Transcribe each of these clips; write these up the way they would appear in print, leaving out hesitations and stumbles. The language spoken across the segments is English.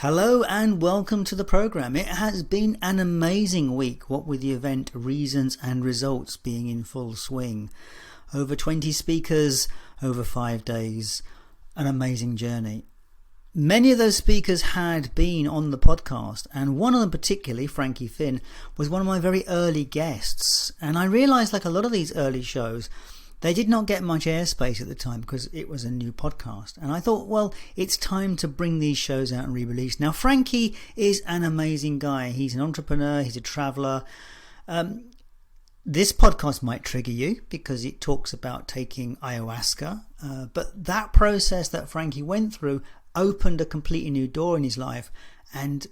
Hello and welcome to the program. It has been an amazing week, what with the event Reasons and Results being in full swing. Over 20 speakers, over 5 days, an amazing journey. Many of those speakers had been on the podcast, and one of them particularly, Frankie Fihn, was one of my very early guests. And I realised, like a lot of these early shows, they did not get much airspace at the time because it was a new podcast. And I thought, well, it's time to bring these shows out and re-release. Now, Frankie is an amazing guy. He's an entrepreneur. He's a traveller. This podcast might trigger you because it talks about taking ayahuasca. But that process that Frankie went through opened a completely new door in his life and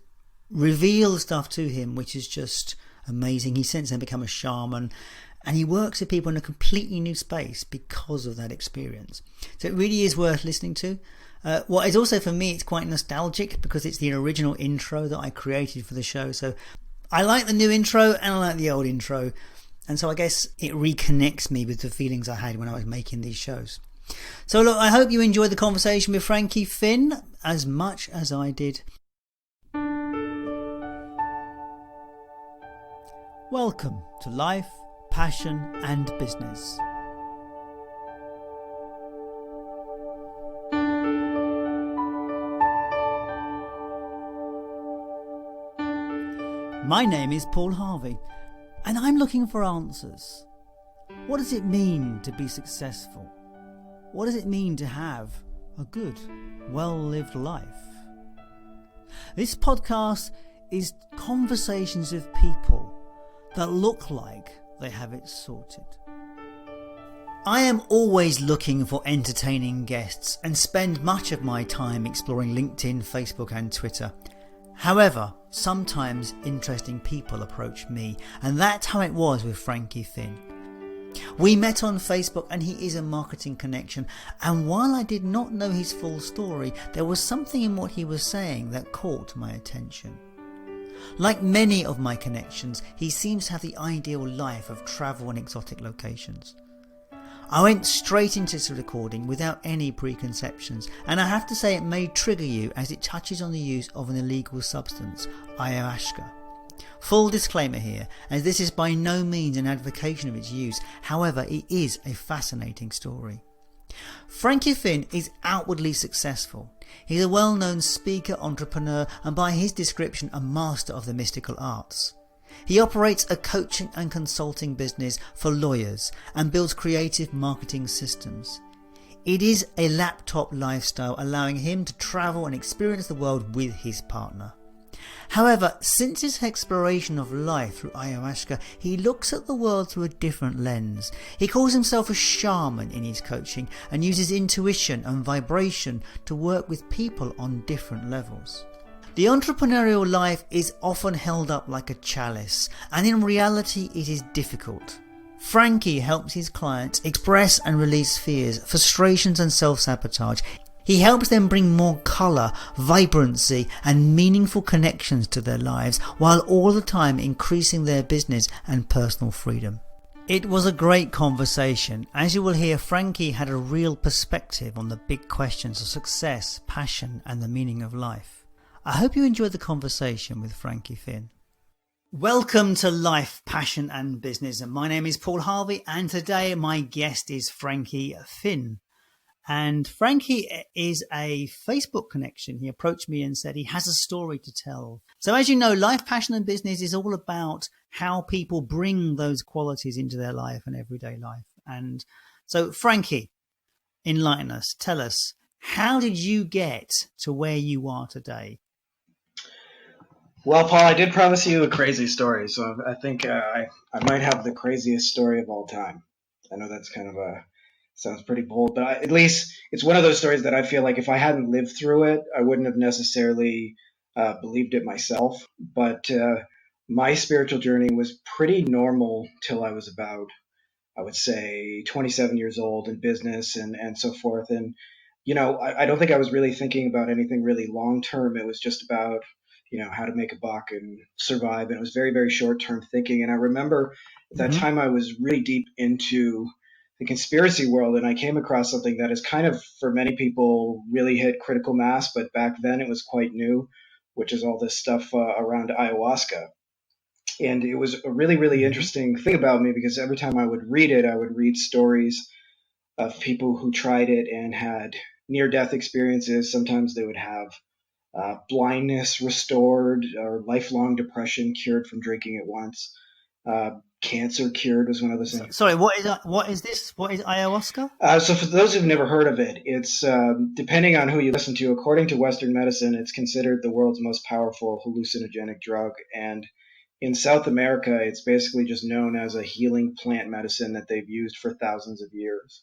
revealed stuff to him, which is just amazing. He's since then become a shaman. And he works with people in a completely new space because of that experience. So it really is worth listening to. What is also for me, it's quite nostalgic because it's the original intro that I created for the show. So I like the new intro and I like the old intro. And so I guess it reconnects me with the feelings I had when I was making these shows. So look, I hope you enjoyed the conversation with Frankie Fihn as much as I did. Welcome to Life, Passion and Business. My name is Paul Harvey and I'm looking for answers. What does it mean to be successful? What does it mean to have a good, well-lived life? This podcast is conversations with people that look like they have it sorted. I am always looking for entertaining guests and spend much of my time exploring LinkedIn, Facebook and Twitter. However, sometimes interesting people approach me, and that's how it was with Frankie Fihn. We met on Facebook and he is a marketing connection, and while I did not know his full story, there was something in what he was saying that caught my attention. Like many of my connections, he seems to have the ideal life of travel and exotic locations. I went straight into this recording without any preconceptions, and I have to say it may trigger you as it touches on the use of an illegal substance, ayahuasca. Full disclaimer here, as this is by no means an advocation of its use, however it is a fascinating story. Frankie Fihn is outwardly successful. He's a well-known speaker, entrepreneur, and by his description, a master of the mystical arts. He operates a coaching and consulting business for lawyers and builds creative marketing systems. It is a laptop lifestyle, allowing him to travel and experience the world with his partner. However, since his exploration of life through ayahuasca, he looks at the world through a different lens. He calls himself a shaman in his coaching and uses intuition and vibration to work with people on different levels. The entrepreneurial life is often held up like a chalice, and in reality it is difficult. Frankie helps his clients express and release fears, frustrations and self-sabotage. He helps them bring more colour, vibrancy and meaningful connections to their lives, while all the time increasing their business and personal freedom. It was a great conversation. As you will hear, Frankie had a real perspective on the big questions of success, passion and the meaning of life. I hope you enjoyed the conversation with Frankie Fihn. Welcome to Life, Passion and Business. My name is Paul Harvey and today my guest is Frankie Fihn. And Frankie is a Facebook connection. He approached me and said he has a story to tell. So as you know, Life, Passion and Business is all about how people bring those qualities into their life and everyday life. And so Frankie, enlighten us, tell us, how did you get to where you are today? Well, Paul, I did promise you a crazy story, so I think I might have the craziest story of all time. I know that's kind of sounds pretty bold, but at least it's one of those stories that I feel like if I hadn't lived through it, I wouldn't have necessarily believed it myself. But my spiritual journey was pretty normal till I was about, I would say, 27 years old in business and so forth. And, you know, I don't think I was really thinking about anything really long term. It was just about, you know, how to make a buck and survive. And it was very, very short term thinking. And I remember at that time I was really deep into the conspiracy world, and I came across something that is kind of, for many people, really hit critical mass, but back then it was quite new, which is all this stuff around ayahuasca. And it was a really, really Hmm. interesting thing about me because every time I would read it, I would read stories of people who tried it and had near death experiences. Sometimes they would have blindness restored or lifelong depression cured from drinking it once. Cancer cured was one of those things. Sorry, what is this? What is ayahuasca? So for those who've never heard of it, it's depending on who you listen to. According to Western medicine, it's considered the world's most powerful hallucinogenic drug, and in South America, it's basically just known as a healing plant medicine that they've used for thousands of years.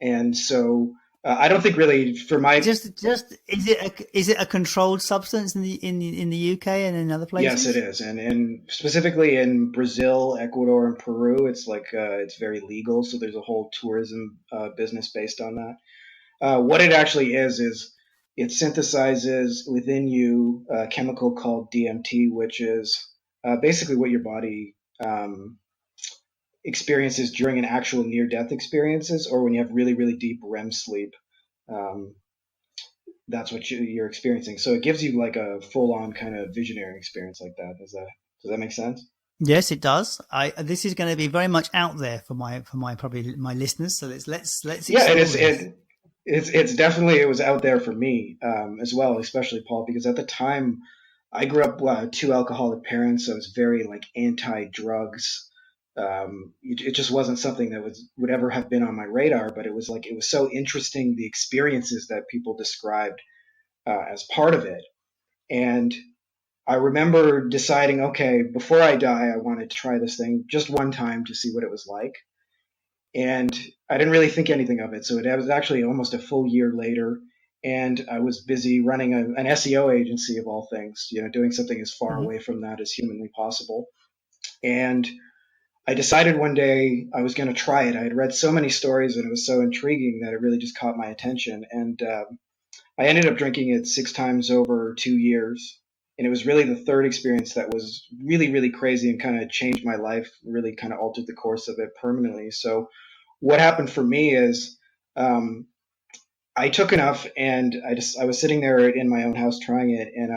And so I don't think really for my Just is it a controlled substance in the UK and in other yes, it places? is, and specifically in Brazil, Ecuador, and Peru, it's like it's very legal. So there's a whole tourism business based on that. What it actually is it synthesizes within you a chemical called DMT, which is basically what your body experiences during an actual near-death experiences, or when you have really, really deep REM sleep. Um, that's what you're experiencing. So it gives you like a full-on kind of visionary experience like that. Does that make sense? Yes, it does. I This is going to be very much out there for my probably my listeners. So let's Yeah, and explore this. it's definitely it was out there for me as well, especially Paul, because at the time I grew up two alcoholic parents. So I was very like anti-drugs. It just wasn't something that would ever have been on my radar, but it was like it was so interesting the experiences that people described as part of it. And I remember deciding, okay, before I die, I wanted to try this thing just one time to see what it was like. And I didn't really think anything of it. So it was actually almost a full year later, and I was busy running an SEO agency of all things, doing something as far Hmm. away from that as humanly possible. And I decided one day I was going to try it. I had read so many stories and it was so intriguing that it really just caught my attention. And I ended up drinking it 6 times over 2 years. And it was really the third experience that was really, really crazy and kind of changed my life, really kind of altered the course of it permanently. So, what happened for me is um, I took enough and I was sitting there in my own house trying it. And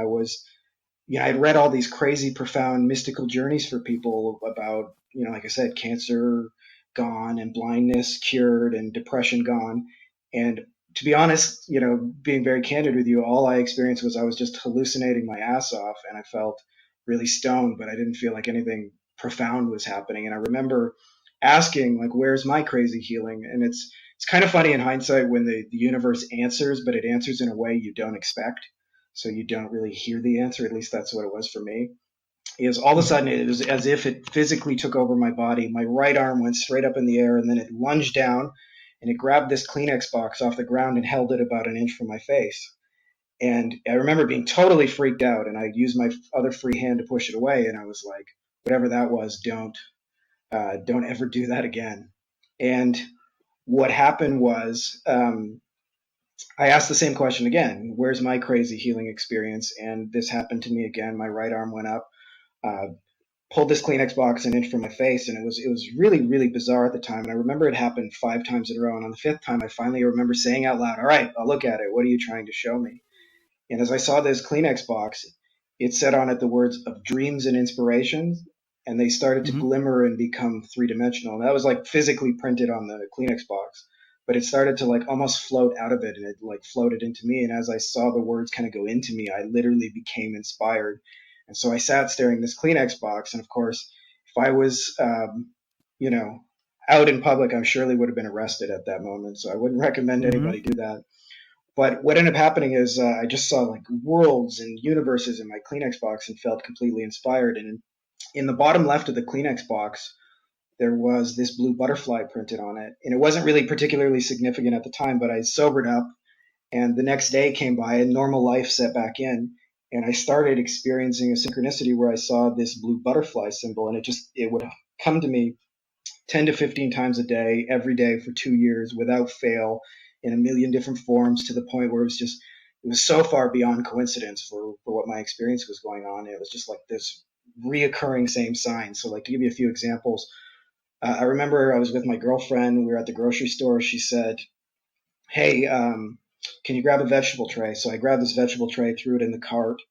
I'd read all these crazy, profound, mystical journeys for people about, like I said, cancer gone and blindness cured and depression gone. And to be honest, being very candid with you, all I experienced was I was just hallucinating my ass off and I felt really stoned, but I didn't feel like anything profound was happening. And I remember asking, like, where's my crazy healing? And it's kind of funny in hindsight when the universe answers, but it answers in a way you don't expect, so you don't really hear the answer. At least that's what it was for me. Is all of a Hmm. sudden it was as if it physically took over my body. My right arm went straight up in the air and then it lunged down and it grabbed this Kleenex box off the ground and held it about an inch from my face. And I remember being totally freaked out and I used my other free hand to push it away and I was like, whatever that was, don't ever do that again. And what happened was I asked the same question again. Where's my crazy healing experience? And this happened to me again. My right arm went up, uh, pulled this Kleenex box an inch from my face, and it was really, really bizarre at the time. And I remember it happened 5 times in a row. And on the fifth time, I finally remember saying out loud, "All right, I'll look at it. What are you trying to show me?" And as I saw this Kleenex box, it said on it the words of dreams and inspirations, and they started to Hmm. glimmer and become three-dimensional. And that was like physically printed on the Kleenex box, but it started to like almost float out of it, and it like floated into me. And as I saw the words kind of go into me, I literally became inspired. And so I sat staring at this Kleenex box, and of course, if I was, you know, out in public, I surely would have been arrested at that moment. So I wouldn't recommend Hmm. anybody do that. But what ended up happening is I just saw like worlds and universes in my Kleenex box and felt completely inspired. And in the bottom left of the Kleenex box, there was this blue butterfly printed on it. And it wasn't really particularly significant at the time, but I sobered up and the next day came by and normal life set back in. And I started experiencing a synchronicity where I saw this blue butterfly symbol and it would come to me 10 to 15 times a day, every day for 2 years without fail in a million different forms to the point where it was so far beyond coincidence for what my experience was going on. It was just like this reoccurring same sign. So, like, to give you a few examples, I remember I was with my girlfriend. We were at the grocery store. She said, "Hey, can you grab a vegetable tray?" So I grabbed this vegetable tray, threw it in the cart,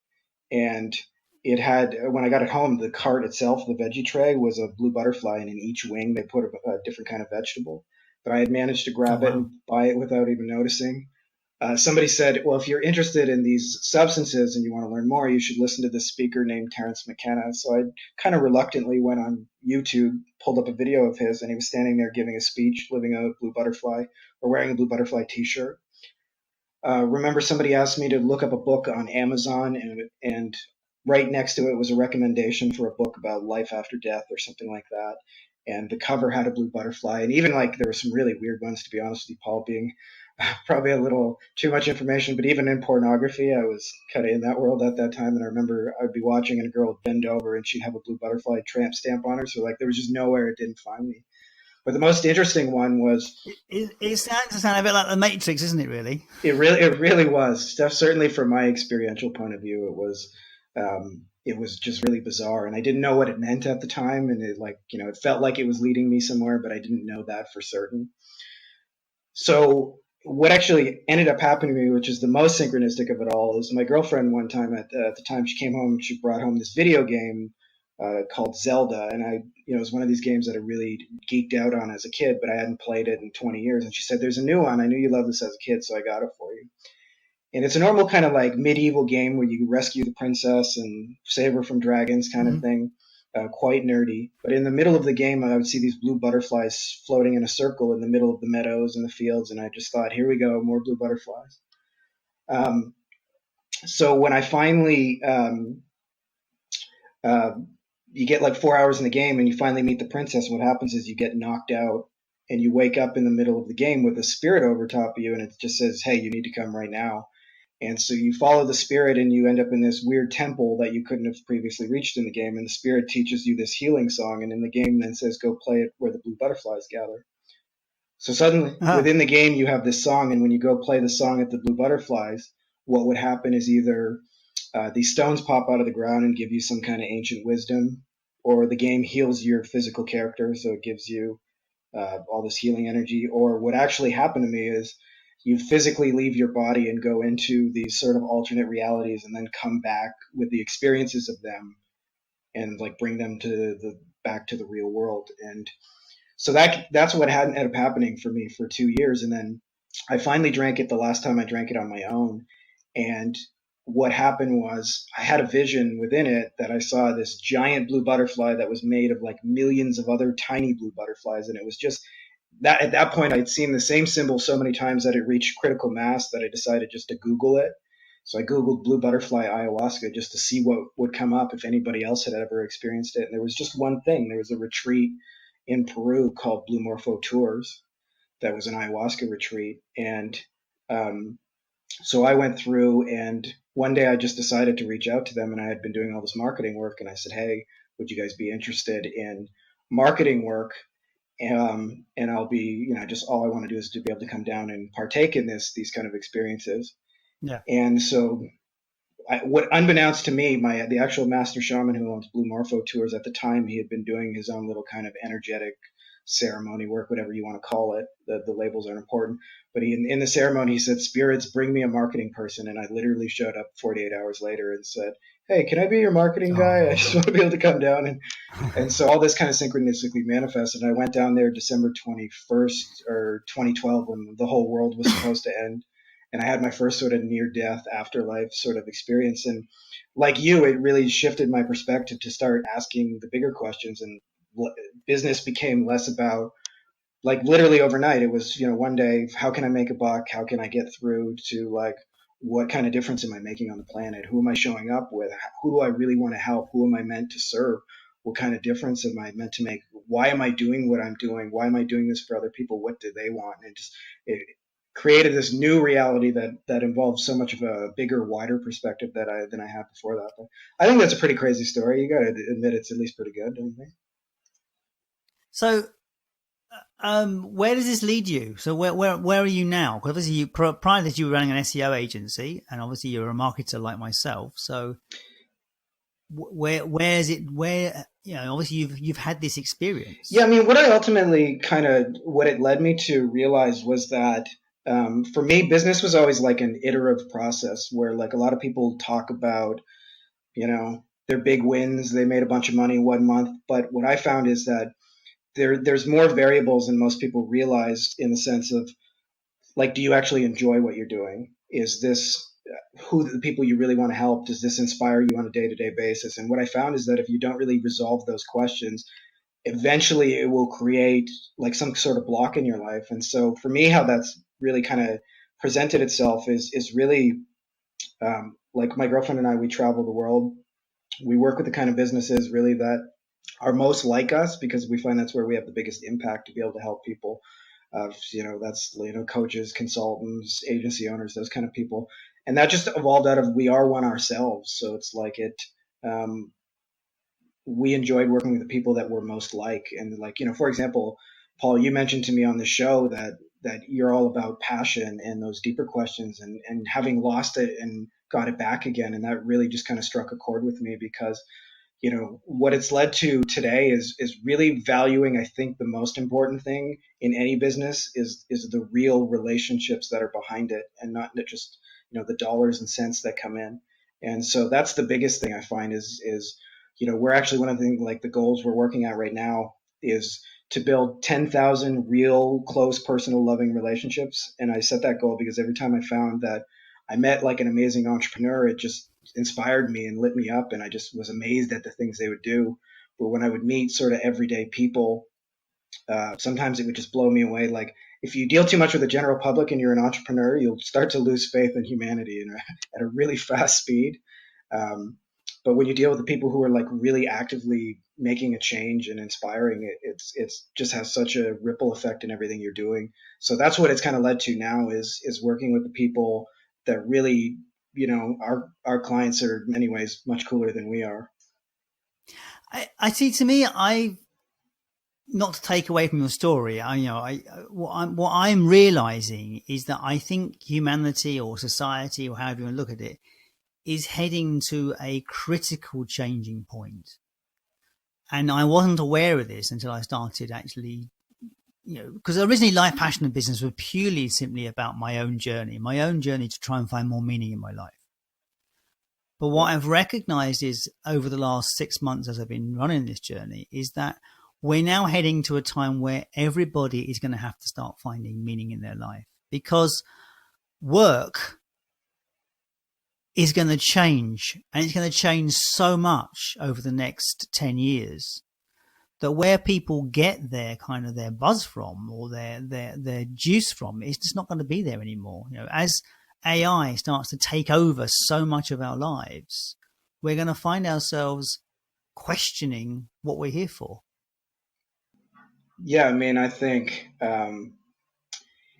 and it had, when I got it home, the cart itself, the veggie tray, was a blue butterfly, and in each wing they put a different kind of vegetable. But I had managed to Oh grab it wow. and buy it without even noticing. Somebody said, well, if you're interested in these substances and you want to learn more, you should listen to this speaker named Terence McKenna. So I kind of reluctantly went on YouTube, pulled up a video of his, and he was standing there giving a speech, living a blue butterfly or wearing a blue butterfly t-shirt. Remember, somebody asked me to look up a book on Amazon, and right next to it was a recommendation for a book about life after death or something like that. And the cover had a blue butterfly, and even like there were some really weird ones, to be honest with you, Paul, being probably a little too much information. But even in pornography, I was kind of in that world at that time, and I remember I'd be watching, and a girl would bend over, and she'd have a blue butterfly tramp stamp on her. So like there was just nowhere it didn't find me. But the most interesting one was It sounds to sound a bit like the Matrix, isn't it? Really. it really was stuff. Certainly from my experiential point of view, it was just really bizarre, and I didn't know what it meant at the time, and it, like, it felt like it was leading me somewhere, but I didn't know that for certain. So what actually ended up happening to me, which is the most synchronistic of it all, is my girlfriend one time at the time she came home, she brought home this video game called Zelda, and it was one of these games that I really geeked out on as a kid, but I hadn't played it in 20 years. And she said, "There's a new one. I knew you loved this as a kid, so I got it for you." And it's a normal kind of like medieval game where you rescue the princess and save her from dragons kind of Mm-hmm. thing. Quite nerdy. But in the middle of the game, I would see these blue butterflies floating in a circle in the middle of the meadows and the fields, and I just thought, here we go, more blue butterflies. Um, so when I finally, uh, you get like 4 hours in the game and you finally meet the princess, what happens is you get knocked out and you wake up in the middle of the game with a spirit over top of you, and it just says, "Hey, you need to come right now." And so you follow the spirit and you end up in this weird temple that you couldn't have previously reached in the game. And the spirit teaches you this healing song. And in the game then says, go play it where the blue butterflies gather. So suddenly Uh-huh. within the game, you have this song. And when you go play the song at the blue butterflies, what would happen is either these stones pop out of the ground and give you some kind of ancient wisdom, or the game heals your physical character. So it gives you all this healing energy. Or what actually happened to me is you physically leave your body and go into these sort of alternate realities, and then come back with the experiences of them and like bring them to the back to the real world. And so that's what had ended up happening for me for 2 years. And then I finally drank it the last time I drank it on my own. And what happened was I had a vision within it that I saw this giant blue butterfly that was made of like millions of other tiny blue butterflies. And it was just that at that point I'd seen the same symbol so many times that it reached critical mass that I decided just to Google it. So I Googled blue butterfly ayahuasca just to see what would come up if anybody else had ever experienced it. And there was just one thing. There was a retreat in Peru called Blue Morpho Tours that was an ayahuasca retreat. And um, so I went through, and one day I just decided to reach out to them, and I had been doing all this marketing work, and I said, "Hey, would you guys be interested in marketing work? And I'll be, just all I want to do is to be able to come down and partake in these kind of experiences." Yeah. And so what unbeknownst to me, the actual master shaman who owns Blue Morpho Tours at the time, he had been doing his own little kind of energetic ceremony work, whatever you want to call it. The labels aren't important. But in the ceremony, he said, "Spirits, bring me a marketing person." And I literally showed up 48 hours later and said, "Hey, can I be your marketing guy? I just Oh. want to be able to come down." And so all this kind of synchronistically manifested. And I went down there December 21st or 2012 when the whole world was supposed to end. And I had my first sort of near death afterlife sort of experience. And like you, it really shifted my perspective to start asking the bigger questions. And business became less about, like, literally overnight. It was, one day, how can I make a buck? How can I get through to, like, what kind of difference am I making on the planet? Who am I showing up with? Who do I really want to help? Who am I meant to serve? What kind of difference am I meant to make? Why am I doing what I'm doing? Why am I doing this for other people? What do they want? And it created this new reality that involves so much of a bigger, wider perspective than I had before that. But I think that's a pretty crazy story. You got to admit it's at least pretty good, don't you think? So, where does this lead you? So, where are you now? Because obviously, prior to this, you were running an SEO agency, and obviously, you're a marketer like myself. So, where's it? Where obviously, you've had this Yeah, experience. I mean, what it led me to realize was that for me, business was always like an iterative process where, like, a lot of people talk about their big wins. They made a bunch of money 1 month. But what I found is that there's more variables than most people realize, in the sense of, like, do you actually enjoy what you're doing? Is this who the people you really want to help? Does this inspire you on a day-to-day basis? And what I found is that if you don't really resolve those questions, eventually it will create like some sort of block in your life. And so for me, how that's really kind of presented itself is really, like, my girlfriend and I, we travel the world. We work with the kind of businesses really that are most like us, because we find that's where we have the biggest impact to be able to help people. That's, coaches, consultants, agency owners, those kind of people. And that just evolved out of, we are one ourselves. So it's like um, we enjoyed working with the people that we're most like. And, like, for example, Paul, you mentioned to me on the show that you're all about passion and those deeper questions, and having lost it and got it back again. And that really just kind of struck a chord with me, because what it's led to today is really valuing, I think the most important thing in any business is the real relationships that are behind it, and not just the dollars and cents that come in. And so that's the biggest thing I find is we're actually, one of the things, like, the goals we're working at right now is to build 10,000 real, close, personal, loving relationships. And I set that goal because every time I found that I met like an amazing entrepreneur, it just inspired me and lit me up, and I just was amazed at the things they would do. But when I would meet sort of everyday people, sometimes it would just blow me away. Like, if you deal too much with the general public and you're an entrepreneur, you'll start to lose faith in humanity at a really fast speed. Um, but when you deal with the people who are like really actively making a change and inspiring it, it's just has such a ripple effect in everything you're doing. So that's what it's kind of led to now, is working with the people that really, our clients are in many ways much cooler than we are. I see. To me, not to take away from your story, what I'm realizing is that I think humanity, or society, or however you want to look at it, is heading to a critical changing point. And I wasn't aware of this until I started actually, because originally Life, Passion and Business were purely simply about my own journey to try and find more meaning in my life. But what I've recognized is, over the last 6 months as I've been running this journey, is that we're now heading to a time where everybody is going to have to start finding meaning in their life, because work is going to change, and it's going to change so much over the next 10 years that where people get their kind of their buzz from, or their juice from, it's just not going to be there anymore. As AI starts to take over so much of our lives, we're going to find ourselves questioning what we're here for. Yeah, I mean, I think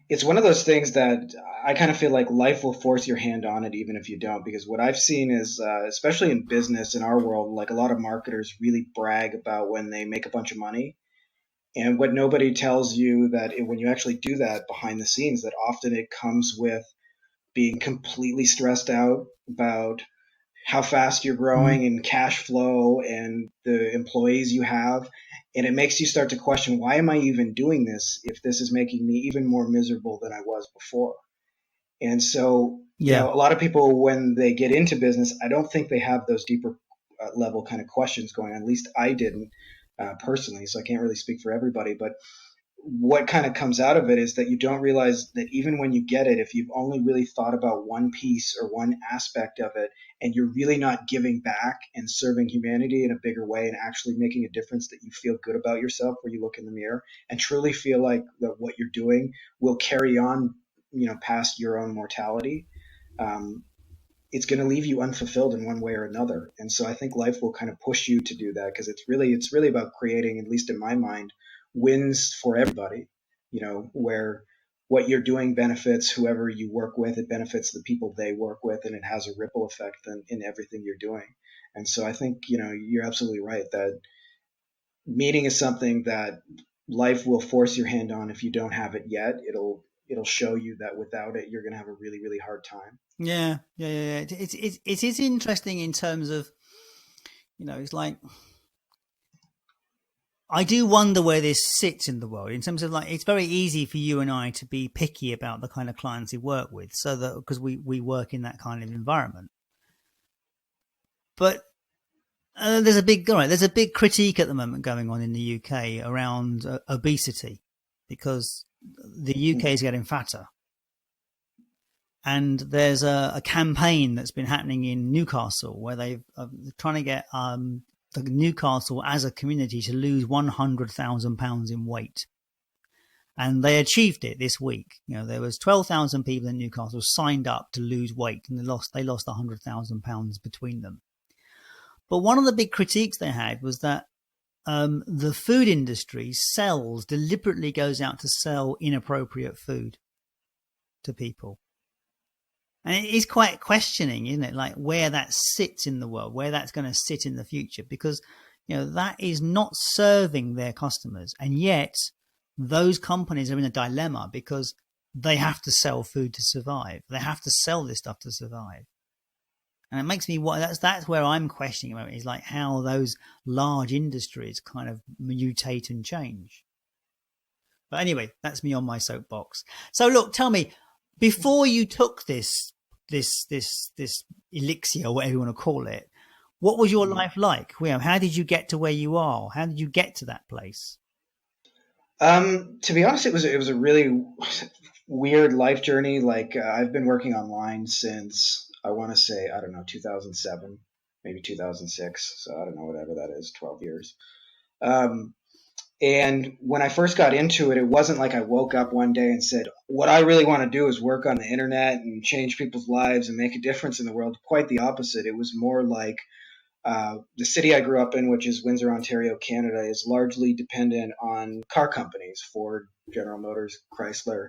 it's one of those things that I kind of feel like life will force your hand on it, even if you don't. Because what I've seen is, especially in business in our world, like, a lot of marketers really brag about when they make a bunch of money. And what nobody tells you, that when you actually do that behind the scenes, that often it comes with being completely stressed out about how fast you're growing and cash flow and the employees you have. And it makes you start to question, why am I even doing this if this is making me even more miserable than I was before? And so, a lot of people, when they get into business, I don't think they have those deeper level kind of questions going on. At least I didn't personally, so I can't really speak for everybody. But what kind of comes out of it is that you don't realize that even when you get it, if you've only really thought about one piece or one aspect of it, and you're really not giving back and serving humanity in a bigger way and actually making a difference, that you feel good about yourself when you look in the mirror and truly feel like that what you're doing will carry on, past your own mortality, it's going to leave you unfulfilled in one way or another. And so I think life will kind of push you to do that, because it's really about creating, at least in my mind, wins for everybody, where what you're doing benefits whoever you work with, it benefits the people they work with, and it has a ripple effect in everything you're doing. And so I think, you're absolutely right that meaning is something that life will force your hand on. If you don't have it yet, it'll show you that without it, you're going to have a really, really hard time. Yeah. It is interesting in terms of, it's like, I do wonder where this sits in the world, in terms of, like, it's very easy for you and I to be picky about the kind of clients we work with, so that, because we work in that kind of environment. But there's a big critique at the moment going on in the UK around obesity, because the UK is getting fatter. And there's a campaign that's been happening in Newcastle where they're trying to get the Newcastle as a community to lose £100,000 in weight. And they achieved it this week. There was 12,000 people in Newcastle signed up to lose weight, and they lost £100,000 between them. But one of the big critiques they had was that the food industry deliberately goes out to sell inappropriate food to people. And it is quite questioning, isn't it? Like where that sits in the world, where that's going to sit in the future, because, that is not serving their customers. And yet those companies are in a dilemma because they have to sell food to survive. They have to sell this stuff to survive. And it makes me, that's where I'm questioning about it, is like how those large industries kind of mutate and change. But anyway, that's me on my soapbox. So look, tell me, before you took this elixir, or whatever you want to call it, what was your life like? How did you get to where you are? How did you get to that place? To be honest, it was a really weird life journey. Like I've been working online since, I want to say, I don't know, 2007, maybe 2006. So I don't know, whatever that is, 12 years. And when I first got into it, it wasn't like I woke up one day and said, what I really want to do is work on the internet and change people's lives and make a difference in the world. Quite the opposite. It was more like the city I grew up in, which is Windsor, Ontario, Canada, is largely dependent on car companies, Ford, General Motors, Chrysler.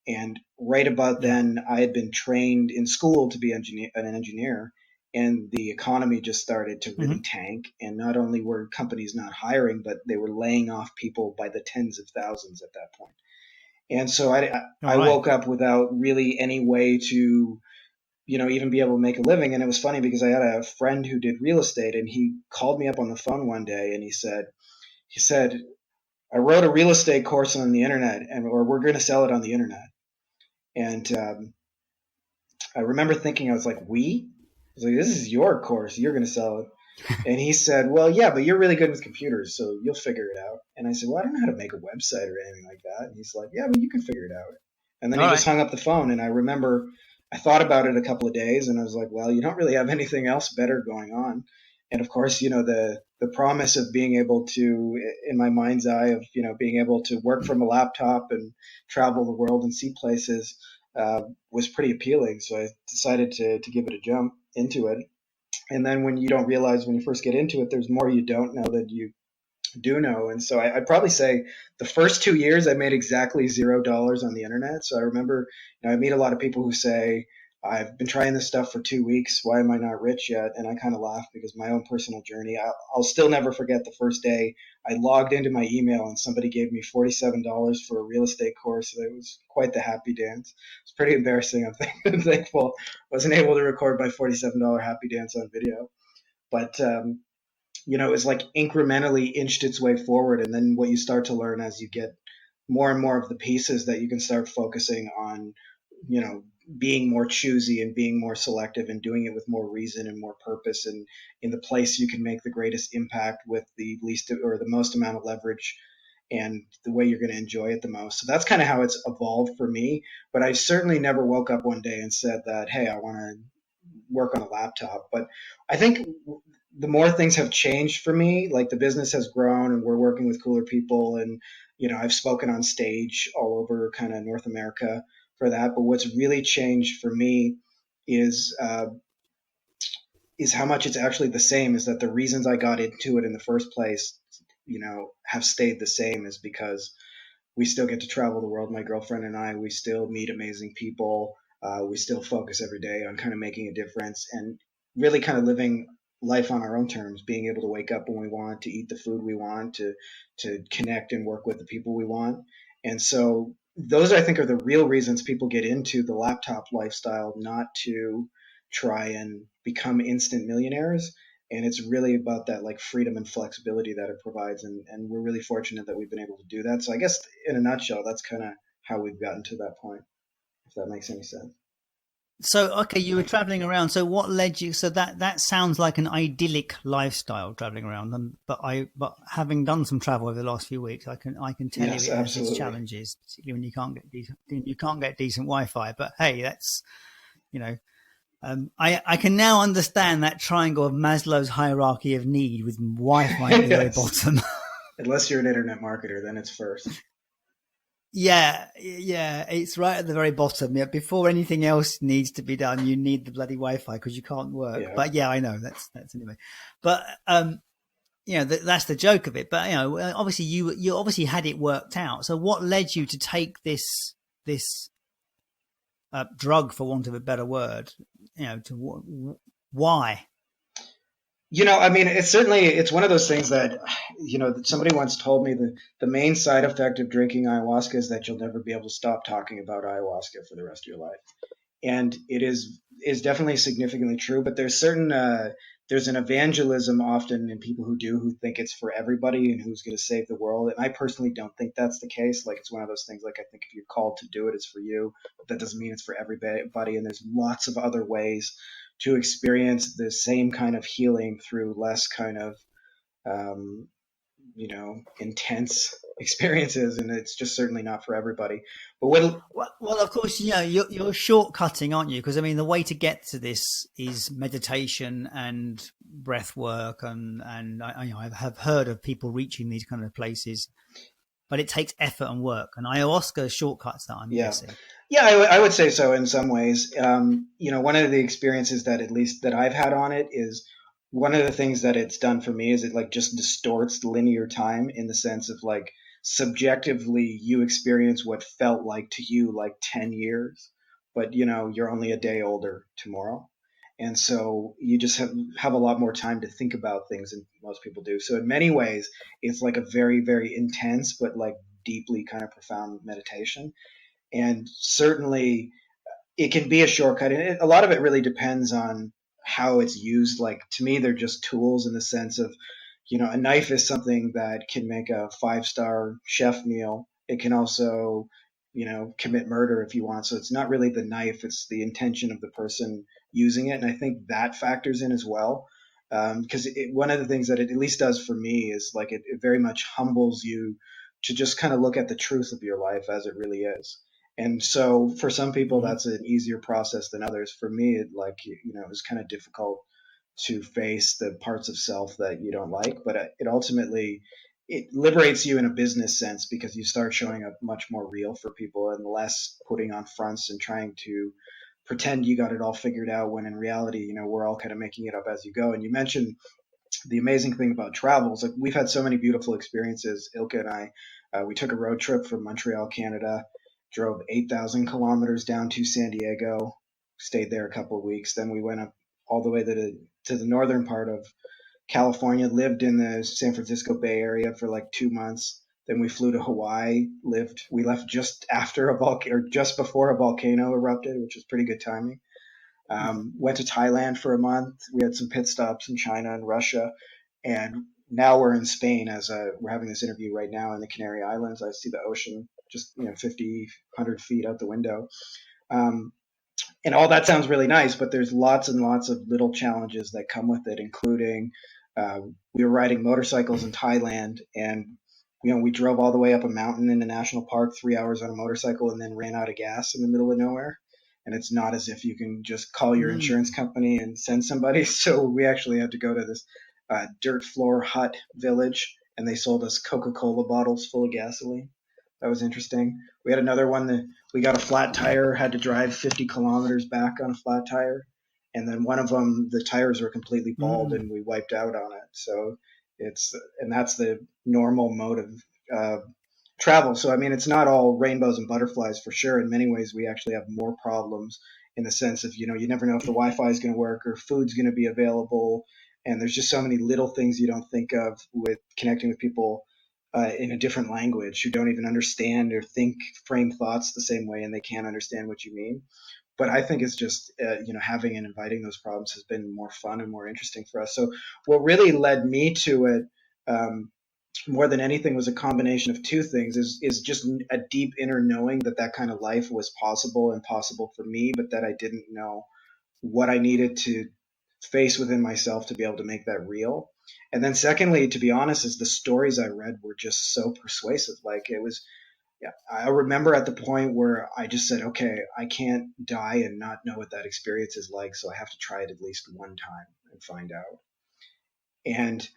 And right about then, I had been trained in school to be an engineer. And the economy just started to really tank. And not only were companies not hiring, but they were laying off people by the tens of thousands at that point. And so I woke up without really any way to, even be able to make a living. And it was funny because I had a friend who did real estate, and he called me up on the phone one day and he said, I wrote a real estate course on the internet, or we're going to sell it on the internet. And I remember thinking, I was like, this is your course. You're going to sell it. And he said, well, yeah, but you're really good with computers, so you'll figure it out. And I said, well, I don't know how to make a website or anything like that. And he's like, yeah, but you can figure it out. And then he just hung up the phone. And I remember I thought about it a couple of days, and I was like, well, you don't really have anything else better going on. And of course, the promise of being able to, in my mind's eye, of, being able to work from a laptop and travel the world and see places was pretty appealing. So I decided to give it a jump into it. And then when you don't realize when you first get into it, there's more you don't know than you do know. And so I'd probably say the first 2 years I made exactly $0 on the internet. So I remember, I meet a lot of people who say, I've been trying this stuff for 2 weeks. Why am I not rich yet? And I kind of laugh because my own personal journey, I'll still never forget the first day I logged into my email and somebody gave me $47 for a real estate course. It was quite the happy dance. It's pretty embarrassing. I'm thankful I wasn't able to record my $47 happy dance on video. But it was like incrementally inched its way forward. And then what you start to learn as you get more and more of the pieces, that you can start focusing on, being more choosy and being more selective and doing it with more reason and more purpose, and in the place you can make the greatest impact with the least or the most amount of leverage and the way you're going to enjoy it the most. So that's kind of how it's evolved for me. But I certainly never woke up one day and said that, hey, I want to work on a laptop. But I think the more things have changed for me, like the business has grown and we're working with cooler people, and I've spoken on stage all over kind of North America for that. But what's really changed for me is how much it's actually the same. Is that the reasons I got into it in the first place, have stayed the same, is because we still get to travel the world. My girlfriend and I, we still meet amazing people. We still focus every day on kind of making a difference and really kind of living life on our own terms, being able to wake up when we want, to eat the food we want, to connect and work with the people we want. And so those, I think, are the real reasons people get into the laptop lifestyle, not to try and become instant millionaires. And it's really about that like freedom and flexibility that it provides. And we're really fortunate that we've been able to do that. So I guess in a nutshell, that's kind of how we've gotten to that point, if that makes any sense. So, okay, you were traveling around. So, what led you? So that sounds like an idyllic lifestyle traveling around. But having done some travel over the last few weeks, I can tell you Yes, it has its absolutely. challenges, particularly when you can't get decent Wi-Fi. But hey, that's you know, I can now understand that triangle of Maslow's hierarchy of need with Wi-Fi at the very Yes. bottom. Unless you're an internet marketer, then it's first. Yeah, it's right at the very bottom. Yeah, before anything else needs to be done, you need the bloody Wi-Fi because you can't work. Yeah. But yeah, I know that's anyway. But that's the joke of it. But obviously you obviously had it worked out. So what led you to take this drug, for want of a better word? Why? I mean, it's one of those things that, somebody once told me that the main side effect of drinking ayahuasca is that you'll never be able to stop talking about ayahuasca for the rest of your life. And it is definitely significantly true, but there's an evangelism often in people who think it's for everybody and who's going to save the world. And I personally don't think that's the case. Like, it's one of those things, like, I think if you're called to do it, it's for you, but that doesn't mean it's for everybody. And there's lots of other ways to experience the same kind of healing through less kind of um, intense experiences, and it's just certainly not for everybody. But when Well, of course, you're shortcutting, aren't you? Because I mean, the way to get to this is meditation and breath work, and I have heard of people reaching these kind of places, but it takes effort and work. And ayahuasca shortcuts that, I'm Yeah, guessing. yeah, I would say so in some ways. One of the experiences that at least that I've had on it is one of the things that it's done for me is it like just distorts linear time in the sense of like subjectively you experience what felt like to you like 10 years, but you're only a day older tomorrow. And so you just have a lot more time to think about things than most people do. So in many ways, it's like a very, very intense, but like deeply kind of profound meditation. And certainly it can be a shortcut, and a lot of it really depends on how it's used. Like, to me, they're just tools in the sense of, a knife is something that can make a 5-star chef meal. It can also, commit murder if you want. So it's not really the knife, it's the intention of the person using it. And I think that factors in as well. Because one of the things that it at least does for me is like it very much humbles you to just kind of look at the truth of your life as it really is. And so for some people, Mm-hmm. that's an easier process than others. For me, it was kind of difficult to face the parts of self that you don't like, but it ultimately it liberates you in a business sense because you start showing up much more real for people and less putting on fronts and trying to pretend you got it all figured out when in reality, we're all kind of making it up as you go. And you mentioned the amazing thing about travel is like we've had so many beautiful experiences. Ilka and I, we took a road trip from Montreal, Canada, drove 8,000 kilometers down to San Diego, stayed there a couple of weeks. Then we went up all the way to the northern part of California, lived in the San Francisco Bay Area for like 2 months. Then we flew to Hawaii. We left just after a volcano or just before a volcano erupted, which was pretty good timing. Went to Thailand for a month. We had some pit stops in China and Russia, and now we're in Spain we're having this interview right now in the Canary Islands. I see the ocean just 50, 100 feet out the window. Um, and all that sounds really nice, but there's lots and lots of little challenges that come with it, including uh, we were riding motorcycles in Thailand, and we drove all the way up a mountain in a national park, 3 hours on a motorcycle, and then ran out of gas in the middle of nowhere. And it's not as if you can just call your Mm. insurance company and send somebody. So we actually had to go to this dirt floor hut village, and they sold us Coca-Cola bottles full of gasoline. That was interesting. We had another one that we got a flat tire, had to drive 50 kilometers back on a flat tire. And then one of them, the tires were completely bald Mm. and we wiped out on it. So and that's the normal mode of uh, travel. So, I mean, it's not all rainbows and butterflies for sure. In many ways, we actually have more problems in the sense of, you never know if the Wi Fi is going to work or food's going to be available. And there's just so many little things you don't think of with connecting with people in a different language who don't even understand or think, frame thoughts the same way, and they can't understand what you mean. But I think it's just, having and inviting those problems has been more fun and more interesting for us. So what really led me to it, um, more than anything was a combination of two things, is just a deep inner knowing that that kind of life was possible and possible for me, but that I didn't know what I needed to face within myself to be able to make that real. And then secondly, to be honest, is the stories I read were just so persuasive. Like it was, yeah, I remember at the point where I just said, okay, I can't die and not know what that experience is like, so I have to try it at least one time and find out. And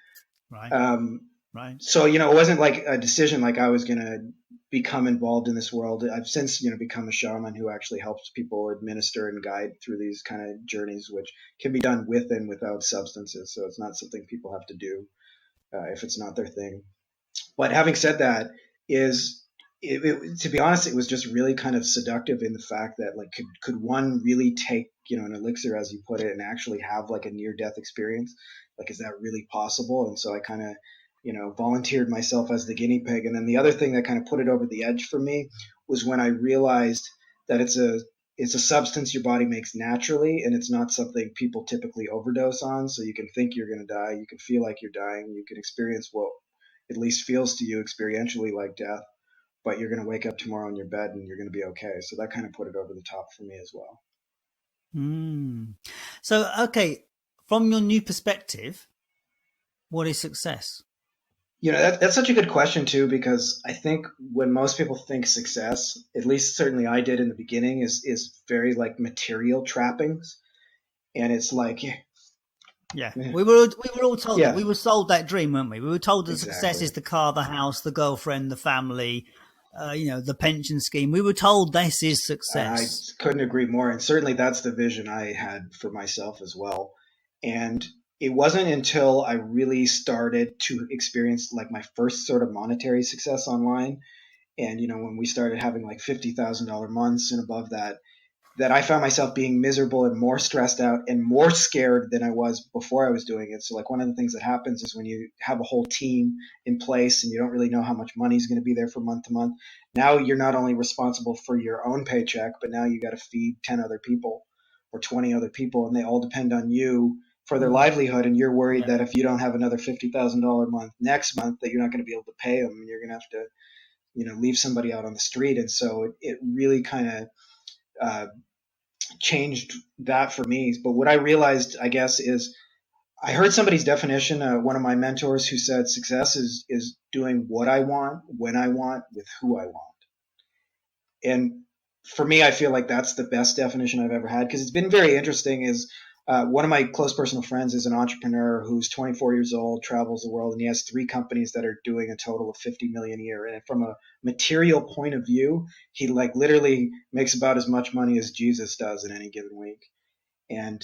Right. um, Right. so, it wasn't like a decision like I was going to become involved in this world. I've since, become a shaman who actually helps people administer and guide through these kind of journeys, which can be done with and without substances. So it's not something people have to do if it's not their thing. But having said that, is to be honest, it was just really kind of seductive in the fact that like could one really take an elixir as you put it and actually have like a near death experience? Like, is that really possible? And so I kind of volunteered myself as the guinea pig. And then the other thing that kind of put it over the edge for me was when I realized that it's a substance your body makes naturally, and it's not something people typically overdose on. So you can think you're going to die, you can feel like you're dying, you can experience what at least feels to you experientially like death, but you're going to wake up tomorrow in your bed and you're going to be okay. So that kind of put it over the top for me as well. So, okay, from your new perspective, what is success? That's such a good question too, because I think when most people think success, at least certainly I did in the beginning, is very like material trappings, and it's like, Yeah, we were all told that. yeah, We were sold that dream, weren't we? We were told that success exactly. is the car, the house, the girlfriend, the family, the pension scheme. We were told this is I success. couldn't agree more, and certainly that's the vision I had for myself as well. And it wasn't until I really started to experience like my first sort of monetary success online, and when we started having like $50,000 months and above that, that I found myself being miserable and more stressed out and more scared than I was before I was doing it. So like one of the things that happens is when you have a whole team in place and you don't really know how much money is going to be there from month to month, now you're not only responsible for your own paycheck, but now you got to feed 10 other people or 20 other people, and they all depend on you for their Mm, livelihood. And you're worried yeah. that if you don't have another $50,000 month next month, that you're not going to be able to pay them and you're going to have to, leave somebody out on the street. And so it really kind of uh, changed that for me. But what I realized, I guess, is I heard somebody's definition. One of my mentors who said success is doing what I want, when I want, with who I want. And for me, I feel like that's the best definition I've ever had, because it's been very interesting. Is one of my close personal friends is an entrepreneur who's 24 years old, travels the world, and he has three companies that are doing a total of 50 million a year. And from a material point of view, he like literally makes about as much money as Jesus does in any given week. And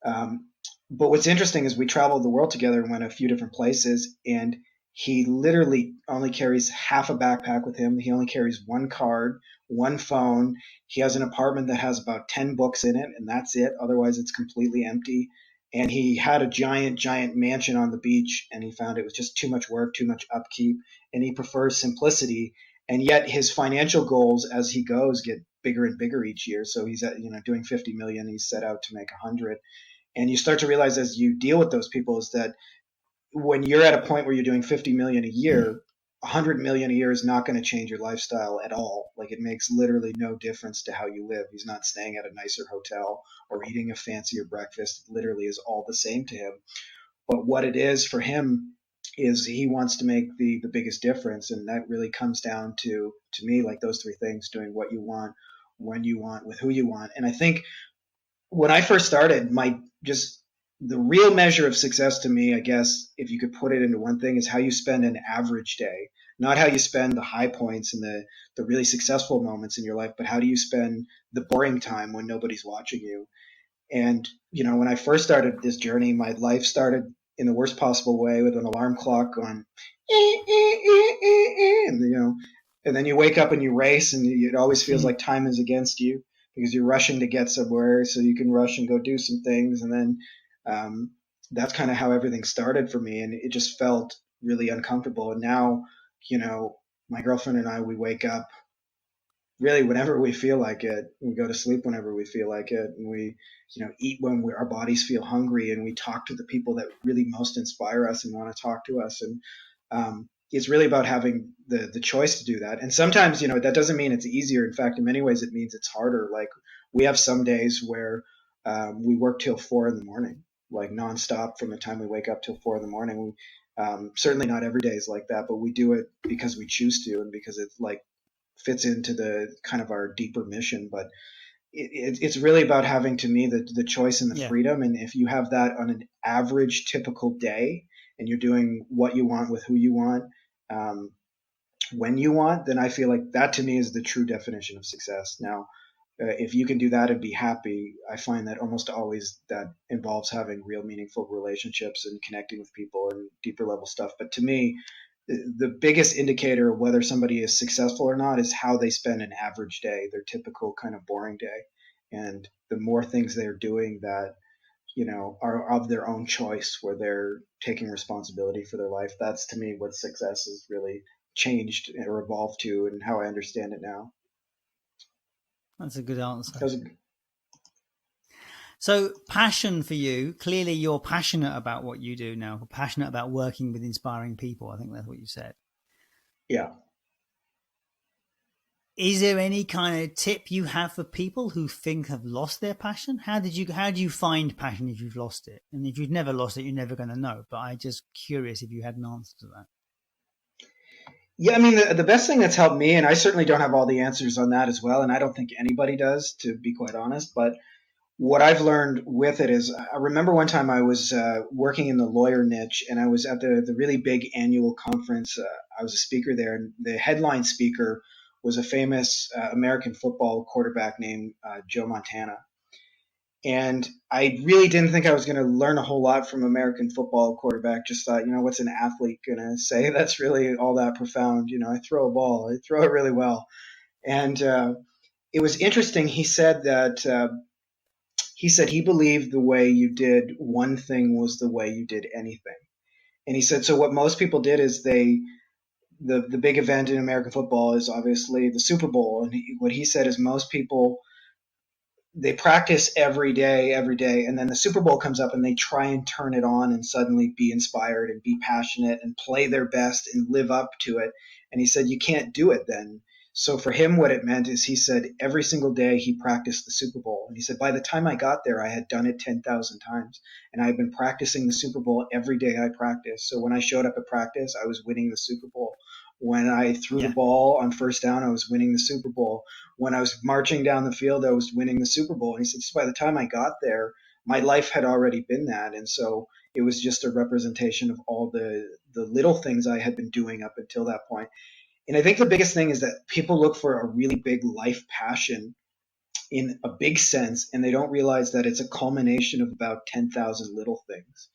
um, but what's interesting is we traveled the world together and went a few different places, and he literally only carries half a backpack with him. He only carries one card, one phone. He has an apartment that has about 10 books in it, and that's it. Otherwise, it's completely empty. And he had a giant, giant mansion on the beach, and he found it was just too much work, too much upkeep, and he prefers simplicity. And yet his financial goals as he goes get bigger and bigger each year. So he's at, doing 50 million. He's set out to make 100. And you start to realize as you deal with those people is that when you're at a point where you're doing 50 million a year, 100 million a year is not going to change your lifestyle at all. Like it makes literally no difference to how you live. He's not staying at a nicer hotel or eating a fancier breakfast. It literally is all the same to him. But what it is for him is he wants to make the biggest difference. And that really comes down to me, like those three things: doing what you want, when you want, with who you want. And I think when I first started, my just the real measure of success to me, I guess, if you could put it into one thing, is how you spend an average day. Not how you spend the high points and the really successful moments in your life, but how do you spend the boring time when nobody's watching you? And, when I first started this journey, my life started in the worst possible way with an alarm clock going, and, and then you wake up and you race, and it always feels like time is against you because you're rushing to get somewhere so you can rush and go do some things. And then that's kind of how everything started for me. And it just felt really uncomfortable. And now, my girlfriend and I, we wake up really whenever we feel like it. We go to sleep whenever we feel like it, and we eat when our bodies feel hungry, and we talk to the people that really most inspire us and want to talk to us. And it's really about having the choice to do that. And sometimes, that doesn't mean it's easier. In fact, in many ways, it means it's harder. Like we have some days where we work till 4 in the morning, like nonstop from the time we wake up till 4 in the morning. Certainly not every day is like that, but we do it because we choose to and because it like fits into the kind of our deeper mission. But it's really about having, to me, the choice and the Yeah. freedom. And if you have that on an average typical day and you're doing what you want with who you want, um, when you want, then I feel like that to me is the true definition of success. Now, if you can do that and be happy, I find that almost always that involves having real meaningful relationships and connecting with people and deeper level stuff. But to me, the biggest indicator of whether somebody is successful or not is how they spend an average day, their typical kind of boring day. And the more things they're doing that, are of their own choice, where they're taking responsibility for their life, that's to me what success has really changed or evolved to, and how I understand it now. That's a good answer. That was So passion for you, clearly you're passionate about what you do now, passionate about working with inspiring people. I think that's what you said. yeah. Is there any kind of tip you have for people who think have lost their passion? How do you find passion if you've lost it? And if you've never lost it, you're never going to know. But I'm just curious if you had an answer to that. Yeah, I mean, the best thing that's helped me, and I certainly don't have all the answers on that as well, and I don't think anybody does, to be quite honest, but what I've learned with it is, I remember one time I was working in the lawyer niche, and I was at the really big annual conference. I was a speaker there, and the headline speaker was a famous American football quarterback named Joe Montana. And I really didn't think I was going to learn a whole lot from American football quarterback. Just thought, what's an athlete going to say that's really all that profound? I throw a ball, I throw it really well. And it was interesting. He said he believed the way you did one thing was the way you did anything. And he said, so what most people did is the big event in American football is obviously the Super Bowl. And what he said is most people, they practice every day, and then the Super Bowl comes up and they try and turn it on and suddenly be inspired and be passionate and play their best and live up to it. And he said, you can't do it then. So for him, what it meant is, he said every single day he practiced the Super Bowl. And he said, by the time I got there, I had done it 10,000 times. And I had been practicing the Super Bowl every day I practiced. So when I showed up at practice, I was winning the Super Bowl. When I threw the ball on first down, I was winning the Super Bowl. When I was marching down the field, I was winning the Super Bowl. And he said, so by the time I got there, my life had already been that. And so it was just a representation of all the little things I had been doing up until that point. And I think the biggest thing is that people look for a really big life passion in a big sense, and they don't realize that it's a culmination of about 10,000 little things.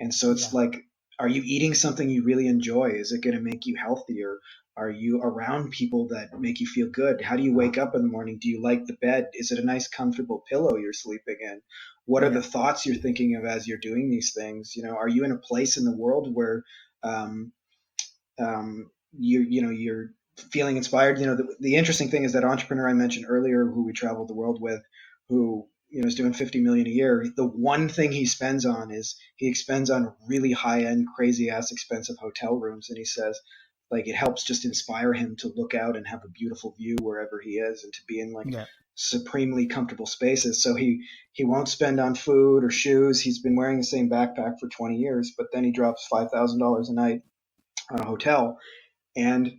And so it's like, are you eating something you really enjoy? Is it going to make you healthier? Are you around people that make you feel good? How do you wake up in the morning? Do you like the bed? Is it a nice, comfortable pillow you're sleeping in? What are the thoughts you're thinking of as you're doing these things? Are you in a place in the world where um, you're feeling inspired? The interesting thing is that entrepreneur I mentioned earlier, who we traveled the world with, who is doing 50 million a year. The one thing he spends on is he expends on really high end, crazy ass expensive hotel rooms. And he says, like, it helps just inspire him to look out and have a beautiful view wherever he is, and to be in supremely comfortable spaces. So he won't spend on food or shoes. He's been wearing the same backpack for 20 years, but then he drops $5,000 a night on a hotel. And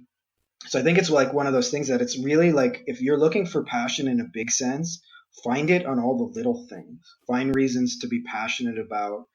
so I think it's like one of those things that it's really like, if you're looking for passion in a big sense, find it on all the little things. Find reasons to be passionate about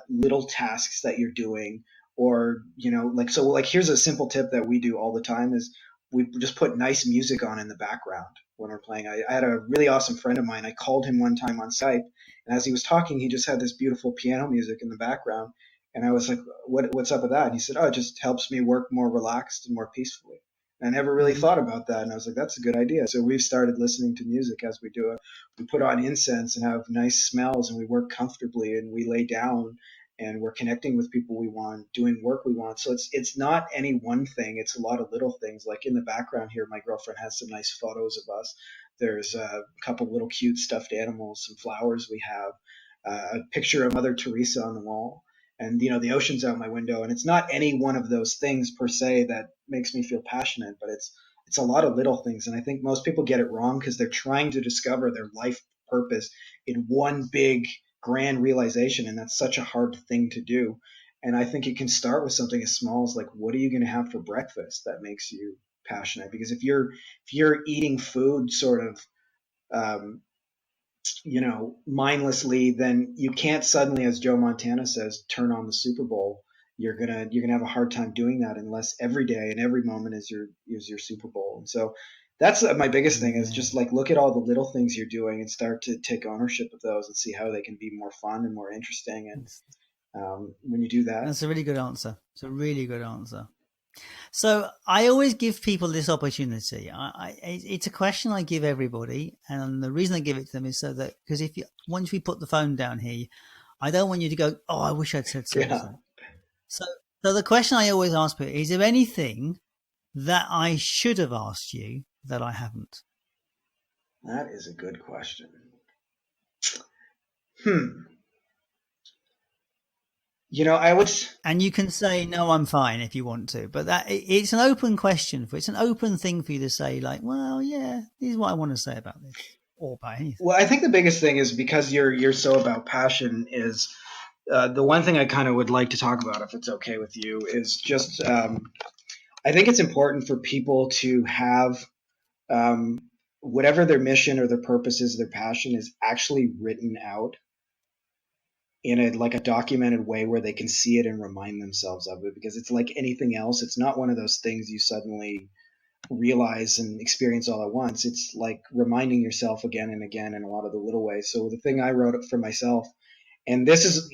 little tasks that you're doing. Or, here's a simple tip that we do all the time is we just put nice music on in the background when we're playing. I had a really awesome friend of mine. I called him one time on Skype, and as he was talking, he just had this beautiful piano music in the background. And I was like, what's up with that? And he said, oh, it just helps me work more relaxed and more peacefully. And I never really thought about that. And I was like, that's a good idea. So we've started listening to music as we do it. We put on incense and have nice smells, and we work comfortably, and we lay down, and we're connecting with people we want, doing work we want. So it's not any one thing. It's a lot of little things. Like in the background here, my girlfriend has some nice photos of us. There's a couple little cute stuffed animals, some flowers we have, a picture of Mother Teresa on the wall. and the ocean's out my window, and it's not any one of those things per se that makes me feel passionate, but it's a lot of little things. And I think most people get it wrong because they're trying to discover their life purpose in one big grand realization, and that's such a hard thing to do. And I think it can start with something as small as, like, what are you going to have for breakfast that makes you passionate? Because if you're eating food sort of um, mindlessly, then you can't suddenly, as Joe Montana says, turn on the Super Bowl. You're gonna have a hard time doing that unless every day and every moment is your Super Bowl. And so that's my biggest thing, is just like, look at all the little things you're doing and start to take ownership of those and see how they can be more fun and more interesting. And when you do that, That's a really good answer. It's a really good answer. So I always give people this opportunity. It's a question I give everybody, and the reason I give it to them is so that, because once we put the phone down here, I don't want you to go, "Oh, I wish I'd said so." yeah. So the question I always ask people is: there anything that I should have asked you that I haven't? That is a good question. I would. And you can say, "No, I'm fine," if you want to, but it's an open question. It's an open thing for you to say, like, "Well, yeah, this is what I want to say about this," or about anything. Well, I think the biggest thing is, because you're so about passion, is the one thing I kind of would like to talk about, if it's okay with you, is just I think it's important for people to have whatever their mission or their purpose is, their passion is actually written out in a documented way where they can see it and remind themselves of it. Because it's like anything else. It's not one of those things you suddenly realize and experience all at once. It's like reminding yourself again and again in a lot of the little ways. So the thing I wrote for myself, and this is,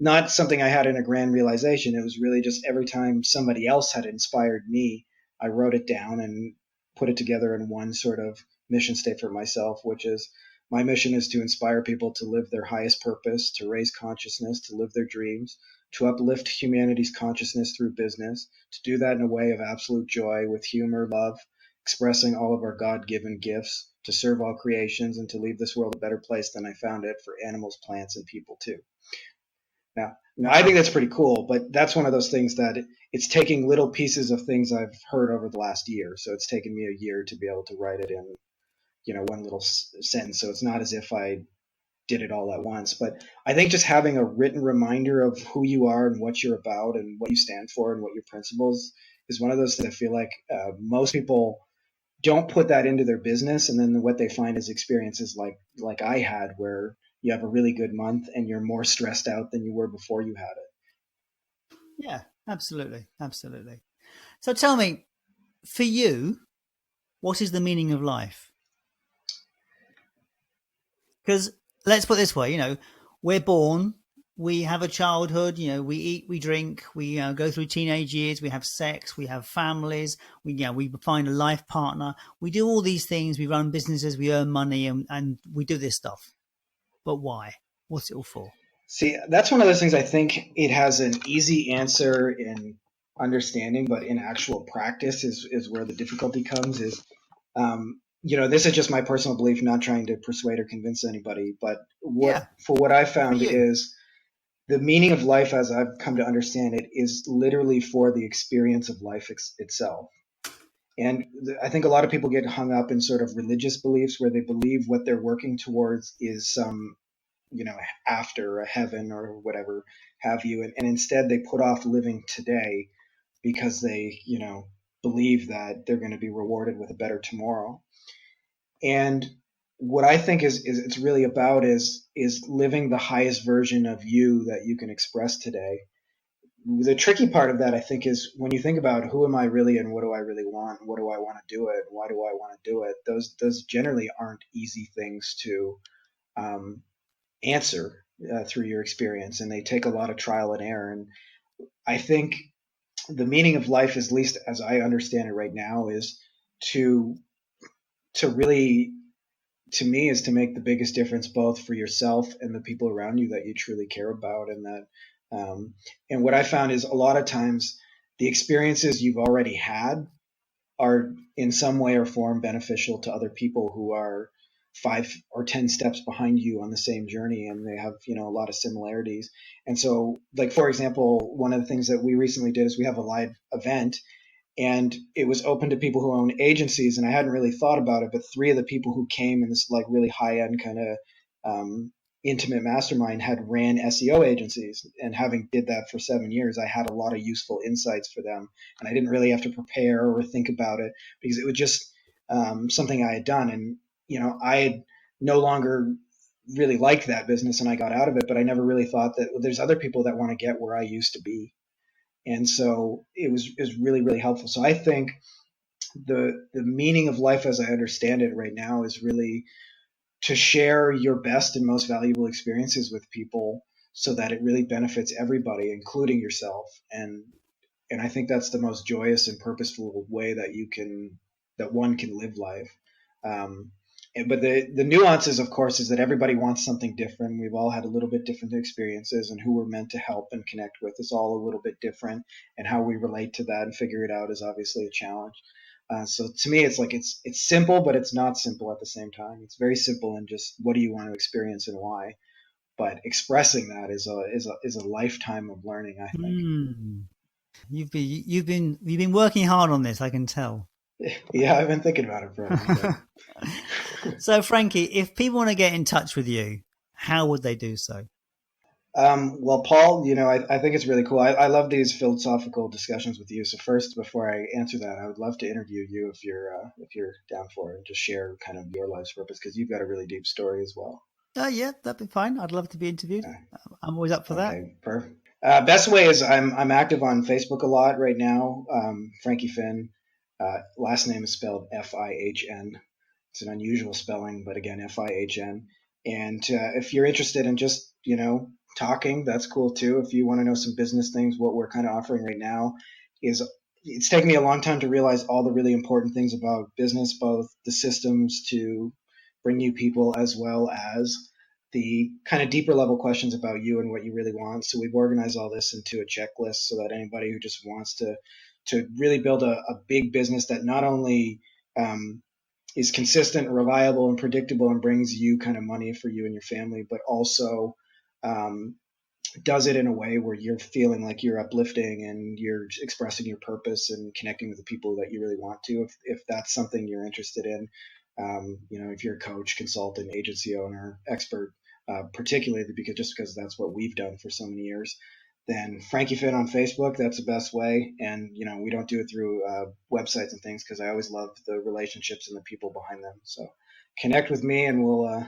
not something I had in a grand realization. It was really just every time somebody else had inspired me, I wrote it down and put it together in one sort of mission statement for myself, which is, my mission is to inspire people to live their highest purpose, to raise consciousness, to live their dreams, to uplift humanity's consciousness through business, to do that in a way of absolute joy, with humor, love, expressing all of our God-given gifts, to serve all creations, and to leave this world a better place than I found it, for animals, plants, and people too. Now, I think that's pretty cool, but that's one of those things that it's taking little pieces of things I've heard over the last year. So it's taken me a year to be able to write it in, one little sentence. So it's not as if I did it all at once. But I think just having a written reminder of who you are and what you're about and what you stand for and what your principles is one of those that I feel like most people don't put that into their business. And then what they find is experiences like I had, where you have a really good month and you're more stressed out than you were before you had it. Yeah, absolutely. Absolutely. So tell me, for you, what is the meaning of life? Because let's put it this way, we're born, we have a childhood, we eat, we drink, we go through teenage years, we have sex, we have families, we find a life partner, we do all these things, we run businesses, we earn money, and we do this stuff. But why? What's it all for? See, that's one of those things I think it has an easy answer in understanding, but in actual practice is where the difficulty comes. This is just my personal belief, not trying to persuade or convince anybody, but what I found is the meaning of life, as I've come to understand it, is literally for the experience of life itself. And I think a lot of people get hung up in sort of religious beliefs where they believe what they're working towards is some, after a heaven or whatever have you. And instead they put off living today because they, believe that they're going to be rewarded with a better tomorrow. And what I think is it's really about is living the highest version of you that you can express today. The tricky part of that, I think, is when you think about who am I really and what do I really want, what do I want to do it, why do I want to do it, those generally aren't easy things to answer through your experience, and they take a lot of trial and error. And I think the meaning of life, at least as I understand it right now, is to really, to me, is to make the biggest difference both for yourself and the people around you that you truly care about. And that and what I found is a lot of times the experiences you've already had are in some way or form beneficial to other people who are 5 or 10 steps behind you on the same journey, and they have, a lot of similarities. And so, like, for example, one of the things that we recently did is we have a live event, and it was open to people who own agencies, and I hadn't really thought about it, but 3 of the people who came in this like really high end kind of intimate mastermind had ran SEO agencies, and having did that for 7 years, I had a lot of useful insights for them, and I didn't really have to prepare or think about it because it was just something I had done. And I had no longer really liked that business, and I got out of it, but I never really thought that there's other people that want to get where I used to be. And so it was really, really helpful. So I think the meaning of life as I understand it right now is really to share your best and most valuable experiences with people so that it really benefits everybody, including yourself. And I think that's the most joyous and purposeful way that one can live life. But the nuances, of course, is that everybody wants something different. We've all had a little bit different experiences, and who we're meant to help and connect with is all a little bit different. And how we relate to that and figure it out is obviously a challenge. So to me, it's like it's simple, but it's not simple at the same time. It's very simple in just what do you want to experience and why. But expressing that is a lifetime of learning, I think. You've been working hard on this, I can tell. Yeah, I've been thinking about it for a long time. So, Frankie, if people want to get in touch with you, how would they do so? Well, Paul, I think it's really cool. I love these philosophical discussions with you. So first, before I answer that, I would love to interview you if you're down for it, and just share kind of your life's purpose, because you've got a really deep story as well. Yeah, that'd be fine. I'd love to be interviewed. I'm always up for that. Okay, perfect. Best way is I'm active on Facebook a lot right now. Frankie Fihn. Last name is spelled Fihn. It's an unusual spelling, but again, Fihn. And if you're interested in just, talking, that's cool too. If you want to know some business things, what we're kind of offering right now is, it's taken me a long time to realize all the really important things about business, both the systems to bring you people as well as the kind of deeper level questions about you and what you really want. So we've organized all this into a checklist so that anybody who just wants to really build a big business that not only is consistent, reliable, and predictable and brings you kind of money for you and your family, but also does it in a way where you're feeling like you're uplifting and you're expressing your purpose and connecting with the people that you really want to. If that's something you're interested in, if you're a coach, consultant, agency owner, expert, particularly because that's what we've done for so many years, then Frankie Fihn on Facebook, that's the best way. And, we don't do it through websites and things, because I always loved the relationships and the people behind them. So connect with me and we'll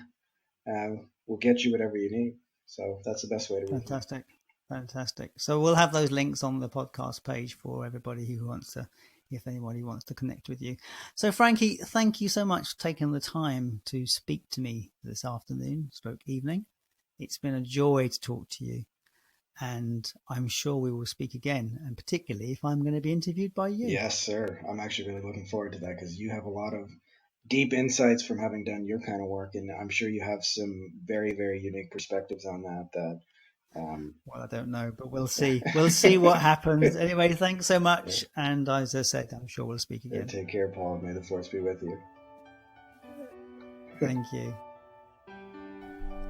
get you whatever you need. So that's the best way to reach me. Fantastic. So we'll have those links on the podcast page for everybody who wants to, if anybody wants to connect with you. So Frankie, thank you so much for taking the time to speak to me this afternoon, evening. It's been a joy to talk to you. And I'm sure we will speak again, and particularly if I'm going to be interviewed by you. Yes, sir. I'm actually really looking forward to that, because you have a lot of deep insights from having done your kind of work, and I'm sure you have some very, very unique perspectives on that. Well, I don't know, but we'll see. We'll see what happens. Anyway, thanks so much. Yeah. And as I said, I'm sure we'll speak again. Take care, Paul. May the force be with you. Thank you.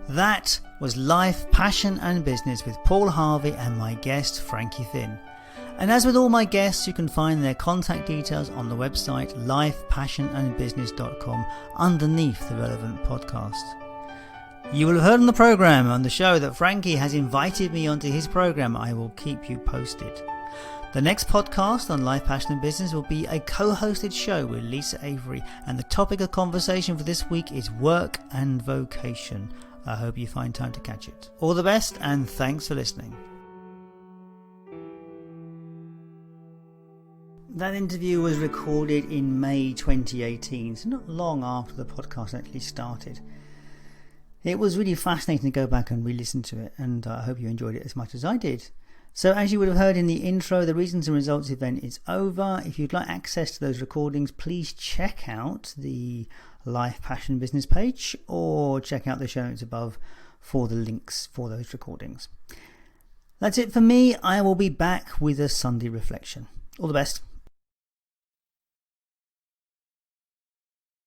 That was Life, Passion and Business with Paul Harvey and my guest, Frankie Fihn. And as with all my guests, you can find their contact details on the website lifepassionandbusiness.com underneath the relevant podcast. You will have heard on the program, on the show, that Frankie has invited me onto his program. I will keep you posted. The next podcast on Life, Passion and Business will be a co-hosted show with Lisa Avery, and the topic of conversation for this week is work and vocation. I hope you find time to catch it. All the best, and thanks for listening. That interview was recorded in May 2018, so not long after the podcast actually started. It was really fascinating to go back and re-listen to it, and I hope you enjoyed it as much as I did. So as you would have heard in the intro, the Reasons and Results event is over. If you'd like access to those recordings, please check out the Life, Passion, Business page, or check out the show notes above for the links for those recordings. That's it for me. I will be back with a Sunday reflection. All the best.